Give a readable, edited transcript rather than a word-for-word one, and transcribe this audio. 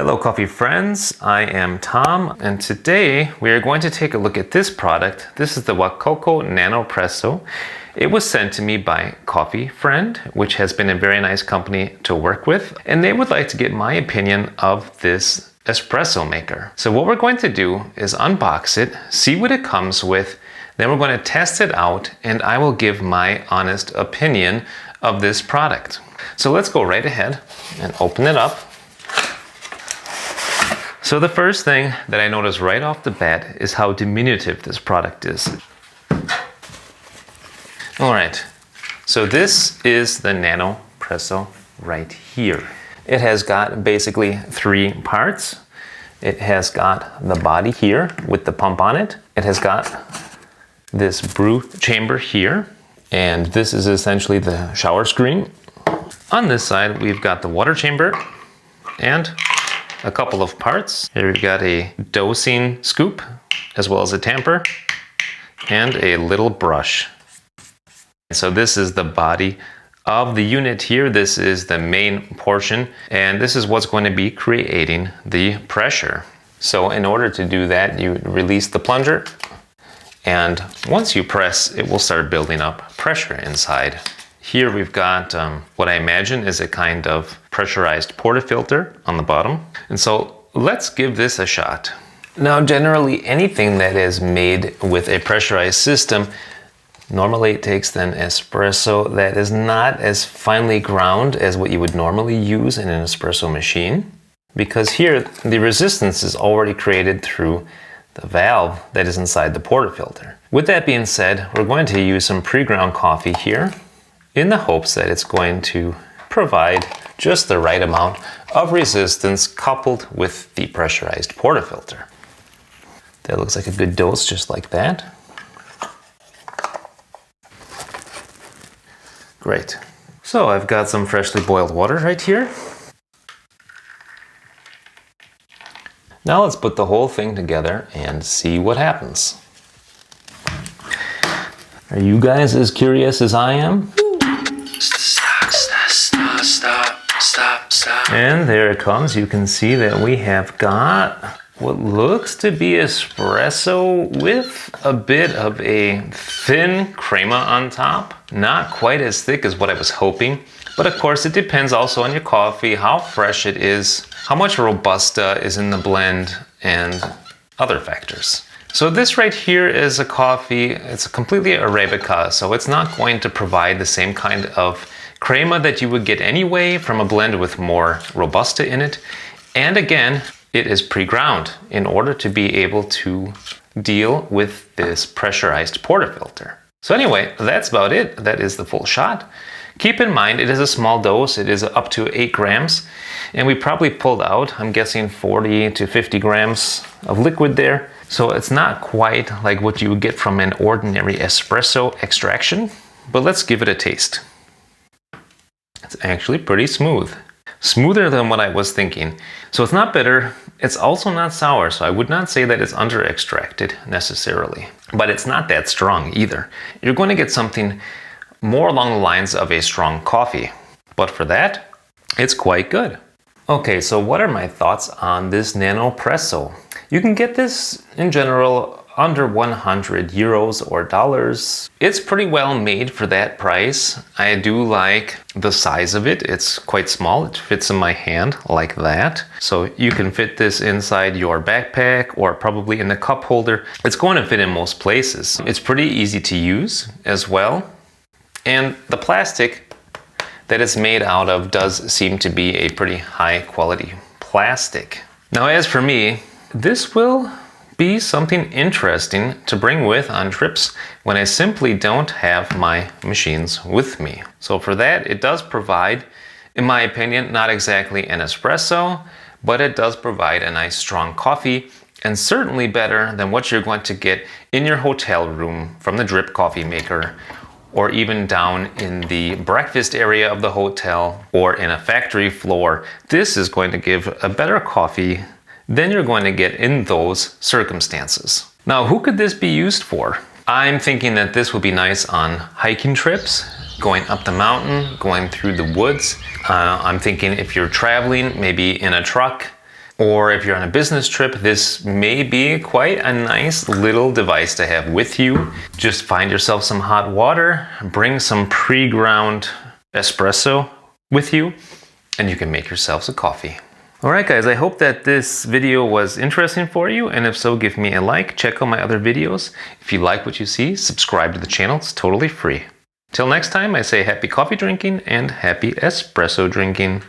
Hello coffee friends, I am Tom, and today we are going to take a look at this product. This is the Wacaco Nanopresso. It was sent to me by Coffee Friend, which has been a very nice company to work with, and they would like to get my opinion of this espresso maker. So what we're going to do is unbox it, see what it comes with, then we're going to test it out, and I will give my honest opinion of this product. So let's go right ahead and open it up. So the first thing that I notice right off the bat is how diminutive this product is. All right, so this is the Nanopresso right here. It has got basically three parts. It has got the body here with the pump on it. It has got this brew chamber here, and this is essentially the shower screen. On this side, we've got the water chamber and a couple of parts. Here we've got a dosing scoop, as well as a tamper, and a little brush. So this is the body of the unit here. This is the main portion, and this is what's going to be creating the pressure. So in order to do that, you release the plunger, and once you press, it will start building up pressure inside. Here we've got what I imagine is a kind of pressurized portafilter on the bottom. And so let's give this a shot. Now, generally anything that is made with a pressurized system, normally it takes an espresso that is not as finely ground as what you would normally use in an espresso machine. Because here the resistance is already created through the valve that is inside the portafilter. With that being said, we're going to use some pre-ground coffee here, in the hopes that it's going to provide just the right amount of resistance coupled with the pressurized portafilter. That looks like a good dose, just like that. Great. So I've got some freshly boiled water right here. Now let's put the whole thing together and see what happens. Are you guys as curious as I am? Stop. And there it comes. You can see that we have got what looks to be espresso with a bit of a thin crema on top. Not quite as thick as what I was hoping, but of course it depends also on your coffee, how fresh it is, how much Robusta is in the blend, and other factors. So this right here is a coffee, it's completely Arabica, so it's not going to provide the same kind of crema that you would get anyway from a blend with more Robusta in it. And again, it is pre-ground in order to be able to deal with this pressurized portafilter. So anyway, that's about it. That is the full shot. Keep in mind, it is a small dose. It is up to 8 grams. And we probably pulled out, I'm guessing 40 to 50 grams of liquid there. So it's not quite like what you would get from an ordinary espresso extraction, but let's give it a taste. It's actually pretty smooth. Smoother than what I was thinking. So it's not bitter, it's also not sour, so I would not say that it's under extracted necessarily. But it's not that strong either. You're going to get something more along the lines of a strong coffee. But for that, it's quite good. Okay, so what are my thoughts on this Nanopresso? You can get this in general under 100 euros or dollars. It's pretty well made for that price. I do like the size of it. It's quite small. It fits in my hand like that. So you can fit this inside your backpack or probably in the cup holder. It's going to fit in most places. It's pretty easy to use as well. And the plastic that it's made out of does seem to be a pretty high quality plastic. Now, as for me, this will be something interesting to bring with on trips when I simply don't have my machines with me. So for that, it does provide, in my opinion, not exactly an espresso, but it does provide a nice strong coffee, and certainly better than what you're going to get in your hotel room from the drip coffee maker, or even down in the breakfast area of the hotel or in a factory floor. This is going to give a better coffee than you're going to get in those circumstances. Now, who could this be used for? I'm thinking that this would be nice on hiking trips, going up the mountain, going through the woods. I'm thinking if you're traveling, maybe in a truck, Or if you're on a business trip, this may be quite a nice little device to have with you. Just find yourself some hot water, bring some pre-ground espresso with you, and you can make yourselves a coffee. Alright guys, I hope that this video was interesting for you, and if so, give me a like, check out my other videos. If you like what you see, subscribe to the channel, it's totally free. Till next time, I say happy coffee drinking and happy espresso drinking.